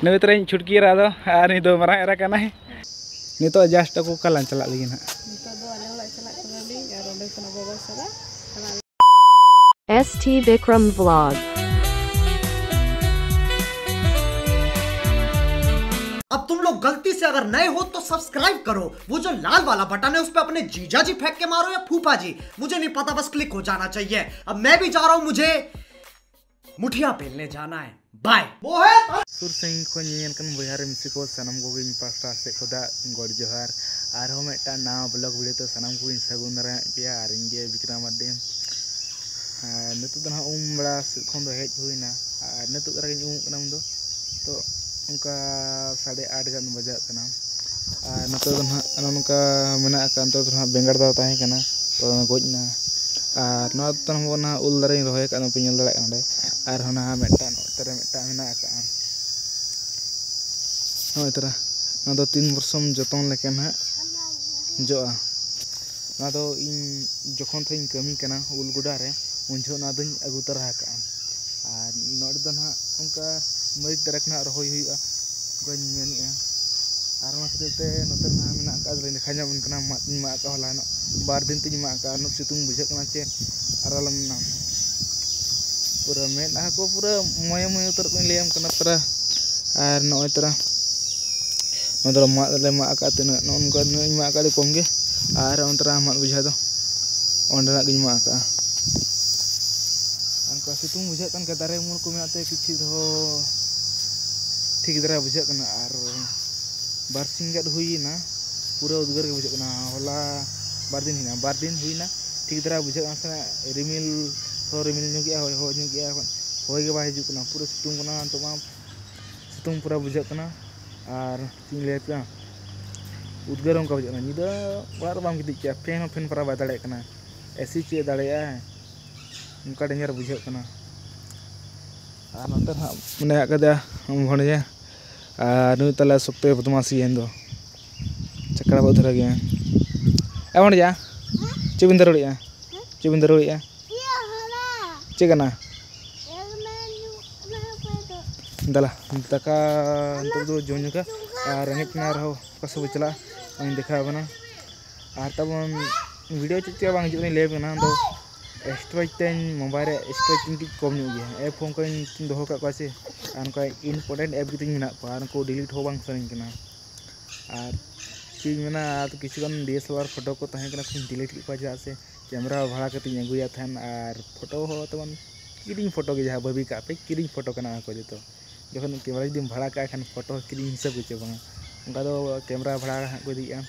नवतरे छुटकी रादो और नि दो मरा एरा कना है नितो जस्ट को कलान चला लगी ना नितो दो आले होला चला कनाली और ओंडे खना बाबा सदा ST Vikram Vlog। अब तुम लोग गलती से अगर नए हो तो सब्सक्राइब करो, वो जो लाल वाला बटन है उस पर अपने जीजा जी फेंक के मारो या फूफा जी, मुझे नहीं पता, बस क्लिक हो जाना चाहिए। अब मैं भी जा रहा हूं, मुझे मुठिया पेलने जाना है। बाय। सुर सिंह को नियन कन बुहार मिसी को सनम को गिन पास्ता से खुदा गॉड जोहार आर हो मेटा ना ब्लॉग वीडियो तो सनम को इन सगुन रे पिया आर इंगे विक्रमादित्य नितो दना बड़ा खन दो हेज हुईना आर नितो रे कनम दो तो उनका 8:30 गन बजा कना आर नितो दना उनका मेना का अंतर दना बेंगार दा ताहे कना तो गोजना आर ना तन ना उल दारे रोहे का पे नेल दाड़े अंडे आर होना मेटा नोतरे मेटा मेना का नोय तरा ना दो 3 वर्षम जतन लेके ना जोआ ना दो इन जखन थई कमी कना उल गुडा रे उनजो ना दन अगु तरा का आर नोड दन हा उनका मरी तरक ना रहोय हुआ गन मेनिया आर मा खते नोते ना मेना का दले खाजा मन कना मा का होला न बार दिन तिन मा का न सितुंग बुझे कना चे आरालम ना पूरा मेना को पूरा मय मय उतर को लेम कना तरा आर नोय तरा नोदर मा दले मा का तना नोन को मा का कम गे आर अंतरा मा बुझा दो ओंडना गिन मा का अनका सितुंग बुझे कन के दारे मूल को मेते किछि दो ठीक दरा बुझे कना आर बारसिंग गड हुईना पूरा उद्गार के बुझे कना होला बार दिन हुईना ठीक दरा बुझे कना रिमिल हो रिमिल नु गया हो नु गया होय के बा हिजु कना पूरा सितुंग कना तो मा सितुंग पूरा बुझे कना आर चिंग लेपा उद्गार का बुझे कना निदा वार बाम गिदि क्या फैन परा बा दाड़े कना एसी चे दाड़े उनका डेंजर बुझे कना आर नंतर हा मने आकदा भणजे आर नु तला सप्ते बदमाशी हेंदो चकड़ा बधरा गया ए भणजा चिबिन दरोड़िया चिकना दला दका अंतर दो जोन का और रंगित ना रहो कसो चला अन देखा बना आर तबन वीडियो चित्या बांग जुनी लेब ना दो स्टोरेज तेन मोबाइल रे स्टोरेज की कम नु गया ऐप फोन को इन दोहो का पासे अनका इंपोर्टेंट ऐप कितिन मेना पा को डिलीट हो बांग सरिन कना आर चीज मेना तो किछु गन डीएसएलआर फोटो को तहे कना खुन डिलीट की पाजा से कैमरा भाड़ा कति अगुया थन आर फोटो हो तबन किरिंग फोटो के जहा बबी का पे किरिंग फोटो कना को जतो जखन कैमरा दिन भाड़ा का खान फोटो किरिंग हिसाब के बांग उनका दो कैमरा भाड़ा को दिया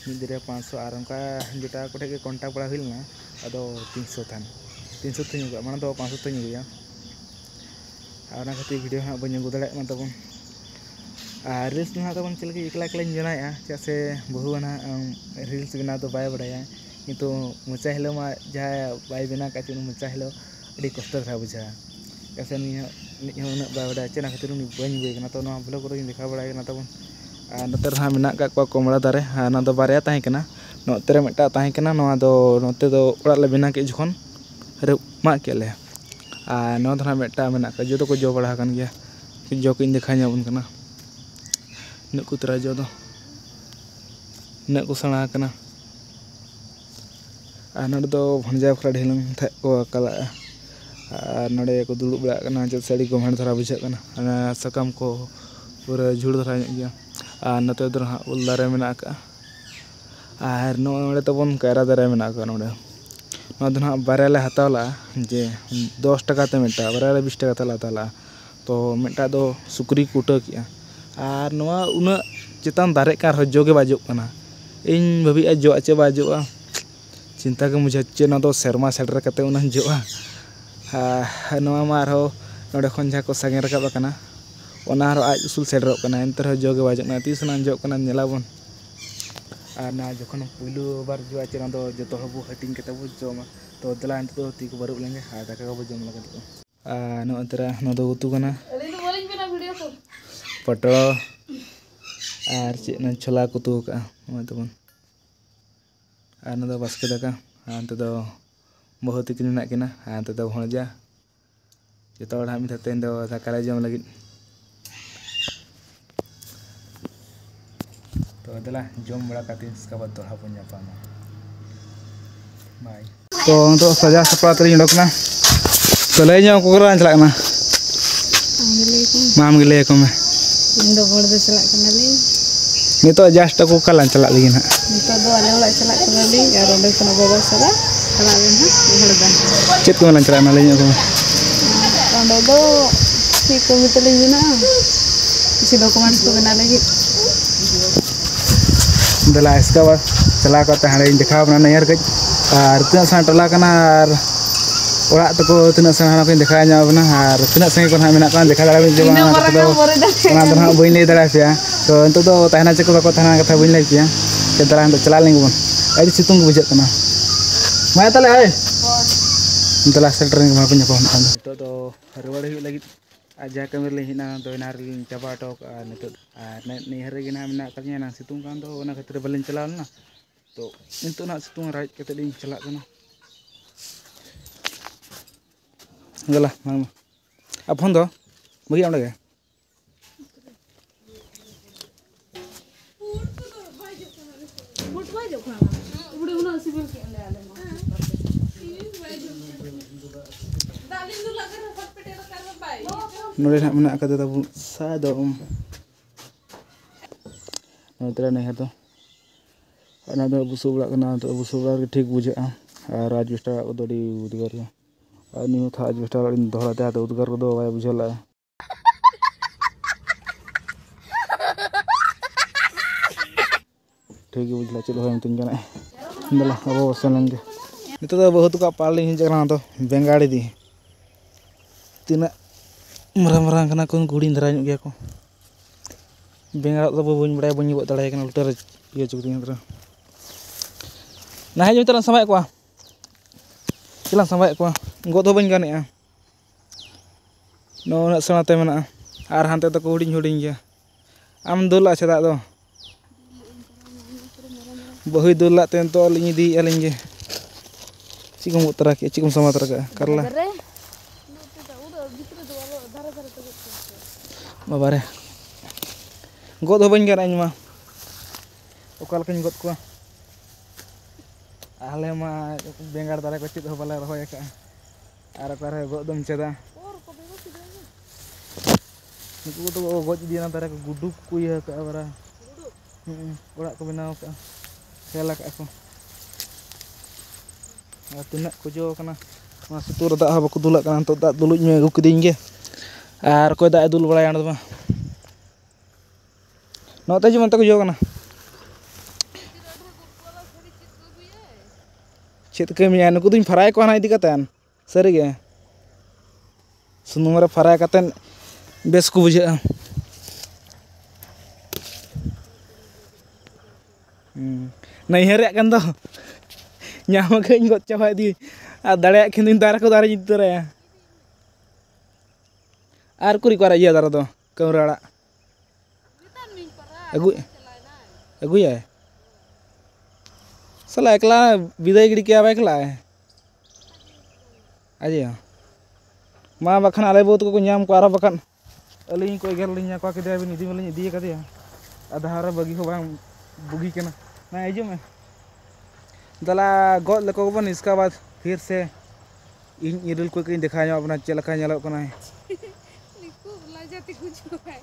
मिदिरे 500 आर उनका जोटा कोठे के कांटेक्ट बड़ा हिलना अदो 300 थन 300 थन को माने दो 500 थन गया आर ना खाती वीडियो हा बन गुदड़े मा तबन आर रील्स ना तबन चल के एकला एकला जनाया जैसे बहु ना रील्स बिना तो बाय बड़ाया किंतु मुचा हिलो मा जा बाय बिना का चुन मुचा हिलो अड़ी कष्ट था बुझा कैसे नि उना बाय बड़ा चना खातिर नि बन गई ना तो ना ब्लॉग रो देखा बड़ा ना तबन नोतर हा मेना का कमड़ा दारे ना दो बारे ताहे कना नोतरे मेटा ताहे कना नोआ दो नोते दो ओड़ा ले बिना के जखन रे मा केले आ नो धरा मेटा मेना का जो तो को जो बड़ा कन गया जो को देखा जाबन कना न को तरा जो दो न को सणा कना आ नोड दो भंजा फरा ढेलंग थे को कला आ नोडे को दुड़ुब बड़ा कना जे साड़ी को हण धरा बुझा कना सकम को पूरा झुड़ धरा गया आ नते दर हा उल दारे मेना का आर नोडे तबन कायरा दारे मेना का नोडे नो दना बारे ले हतावला जे 10 टाका ते मेटा बारे 20 टाका तला तला तो मेटा दो सुकरी कुटा किया आर नोआ उना चितान दारे का रजो के बाजो कना इन भाभी जो आचे बाजोआ चिंता के मुझे चे ना दो शर्मा सेटर कते उना जोआ नोआ मा रहो नोडे खन जा को संगे रका कना ओना रो आज उसूल सेडरो कना एंतर जो के बाजो ना तीस ना जो कना नेलाबन आर ना जखन पुलु बार जो आचे ना दो जतो हबु हटिंग कते बु जोमा तो दला अंत तो ती को बरु लेंगे हा दाका को जम लगा तो नो अंतरा नो दो उतु कना पटो आर चे ना छोला कुतु का नो तबन आर ना दो बास्के दाका अंत दो बहुत किन ना किना अंत दो भणजा जतो हड़ा मी थतेन दो दाका ले जम लगी तो दला जम बड़ा काते इसका बाद दोड़ा बन जापामा बाय तो untuk saja seperti ini dokna selainnya aku kurang celak na mam gile ko me indo hor do chalak kana li nito just aku kalan celak lagi na nito do ale ola chalak kana li ar onde kana baba sara chalak len ha hor da chet ko lan celak na lagi ko onde do si ko mitali jina isi dokumen ko bena lagi दला इसका बाद चला करते हैं इन देखा अपना नहर के और तना सा टला करना और ओरा तको तना सा ना को देखा nya अपना और तना संगे को मेना का देखा दाड़ा बिन जमा ना तो ना बइन ले दाड़ा पे तो अंत तो तहना चको को तहना कथा बइन ले पे के दला तो चला लेंगे बन आई सितुंग बुझे तना मा तले है दला सेंटरिंग मा को ᱧᱟᱯᱟᱢ ᱠᱟᱱ तो रवड़ हुई लगी आजा कमर ले हिना तो नार चाबा टोक नित नहर रे ना मेना कन्या ना सितुंग कान दो ओना खतिर बलिन चलाव ना तो नित ना सितुंग राज कते दिन चला कना गला मांग अपन दो बगी ओंडे गे नोड़े ना मेना कते तब सादम नोतरा नहर तो ना तो बुसुबड़ा कना तो बुसुबड़ा के ठीक बुझा और राजस्टा को दड़ी उद्गार और न्यू था राजस्टा दोहराते तो उद्गार को दो बाय बुझला ठीक बुझला चलो हम तुम जाना दला अब वसनगे नितो तो बहुत का पाल हिं जगना तो बेंगाड़ी दी तीना मरang मरang कना को गुड़ी धरा गया को बेंगाड़ तो बन बड़ा बन दाड़ा कना लुटर ये चुकरी तरह ना जो तरह समय को चला समय को गद बन गाने नो सेनाते मेना और हानते तो हुडिंग हुडिंग गया आम दुला छदा दो बहु दुला तेन तो लिंग दी अलिंग गे चिकम उतरा के चिकम समा तरह करला बाबा रे गद हो बन गाना मा ओका लकन गद को आले मा बेंगाड़ दारे को चित हो बाले रहोय का आर तारे गदम चेदा नुकु तो गज दिना तारे को गुडू को ये का बारा ओड़ा को बनाव का खेला का को तना को जो कना मा सुतुर दा हा बको दुला कना तो दा दुलुज मे गु किदिन गे आर कोई दा दुल बड़ा यान दमा नोते जी मनते को जो कना चेत कमिया नुकु दुन फराय को ना इदी कतन सरी गे सुनुम रे फराय कतन बेस को बुझा नहीं हेरे कन दो ᱧᱟᱢ ᱠᱟᱹᱧ ᱜᱚᱫ ᱪᱟᱵᱟ ᱤᱫᱤ ᱟᱨ ᱫᱟᱲᱮᱭᱟᱜ ᱠᱷᱟᱱ ᱫᱩᱧ ᱫᱟᱨᱮ ᱠᱚ ᱫᱟᱨᱮ ᱤᱫᱤ ᱛᱚᱨᱟᱭᱟ ᱟᱨ ᱠᱩᱨᱤ ᱠᱚ ᱤᱭᱟᱹ ᱫᱟᱨᱮ ᱫᱚ ᱠᱟᱹᱣᱨᱟᱹ ᱟᱲᱟᱜ ᱟᱹᱜᱩᱭᱟᱭ साला एकला विदाई गिड़ी क्या एकला है अजय माँ बखान आले बहुत को नाम को आरो बखान अली को गेल लिंया को के बिन इदी मलिन इदी कदिया आधा रे बगी हो बांग बुगी केना ना आजो में दला गद लको बन इसका बाद फिर से इन इरल को के दिखाया अपना चलका नेलो कना है निको लाजाती कुछ है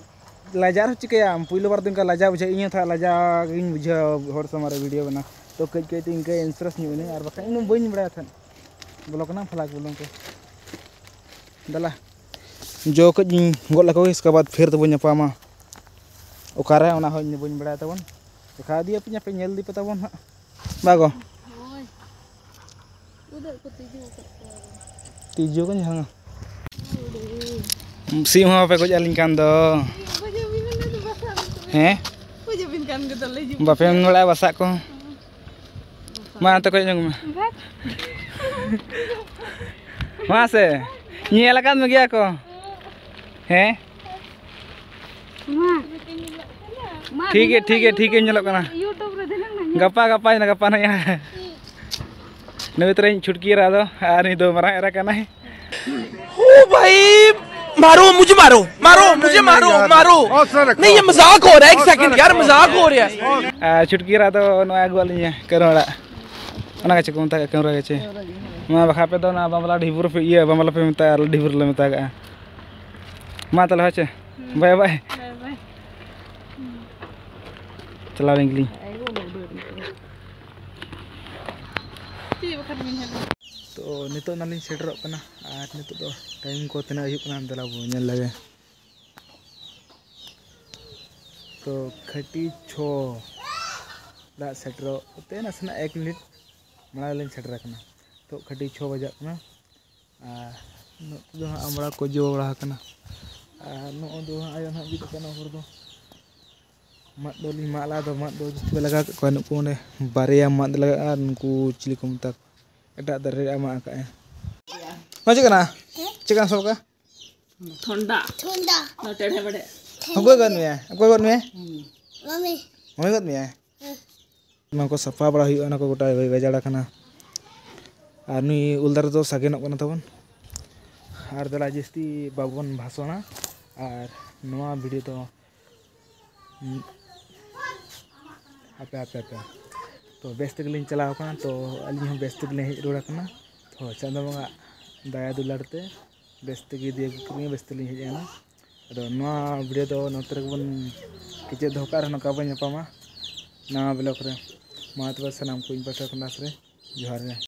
लाजार चिकया पुइलो बार दिन का लाजा बुझे इन था लाजा इन बुझे हर समारे वीडियो बना तो कई कई तीन के इंटरेस्ट नहीं बने और बखा इन बइन बड़ा था ब्लॉक ना फलाक बोलों के दला जो कई गोल लको इसके बाद फिर तो बन पामा ओकारे ओना हो इन बइन बड़ा तबन दिखा दिया पिया पे नेल दी पता बन बागो उधर को तीजो को जहां सिम हो पे को जालिन कान दो हैं जबिन कान के दले जी बापे बड़ा बसा को मा तो कोई जंग में वहां से ये लगा में गया को हैं ठीक है ñelok kana YouTube रे देना गप्पा ना या नवे तरह छुटकी रा दो आर नि दो मरा एरा kana ओ भाई मारो मुझे, मारो मारो मुझे, मारो मारो। नहीं ये मजाक हो रहा है, एक सेकंड यार, मजाक हो रहा है। छुटकी रा तो नया गुआलिया करोड़ा ओना गचे को मता करोड़ा गचे मा बखा पे तो ना बामला ढिबुर पे ये बामला पे मता ढिबुर ले मता गा मा तले हचे बाय बाय चला रेंगली तो नितो नालिन सेटरो कना आर नितो दो टाइम को तना हुई कना दला बो नेल लगे तो खटी छो दा सेटरो ते नसना 1 मिनट मना लिन सेटर कना तो खटी 6 बजा कना आ नो दो आमड़ा को जो बड़ा कना आ नो दो आयो ना बित कना हर दो मत दोली माला दो मत दो जिस लगा को नु को ने बारिया मत लगा उनको चिली को मत एटा दरे आमा का है मजे कना चिकन सब का ठंडा ठंडा ना टेढ़े बड़े कोई गन में मम्मी गन में ᱚᱱᱟ ᱠᱚ ᱥᱟᱯᱷᱟ ᱵᱟᱲᱟ ᱦᱩᱭᱩᱜᱼᱟ ᱚᱱᱟ ᱠᱚ ᱜᱚᱴᱟ ᱵᱮᱡᱟᱲ ᱟᱠᱟᱱᱟ ᱟᱨ ᱱᱩᱭ ᱩᱞᱫᱟᱨ ᱫᱚ ᱥᱟᱜᱮᱱᱚᱜ ᱠᱟᱱᱟ ᱛᱟᱵᱚᱱ ᱟᱨ ᱫᱮᱞᱟ ᱡᱟᱹᱥᱛᱤ ᱵᱟᱵᱚᱱ ᱵᱷᱟᱥᱚᱱᱟ ᱟᱨ ᱱᱚᱣᱟ ᱵᱷᱤᱰᱤᱭᱳ ᱫᱚ ᱟᱯᱮ तो बेस तक चलाव कना तो अली हम बेस तक हेज रोड़ा कना तो चांदा बंगा दया दुलारते बेस तक दिए बेस तक हेज आना अदो नवा वीडियो दो नोतर बन किचे धोकार नका बन नपामा नवा ब्लॉग रे मा तबे सनाम को इन पासा खनास रे जोहार रे।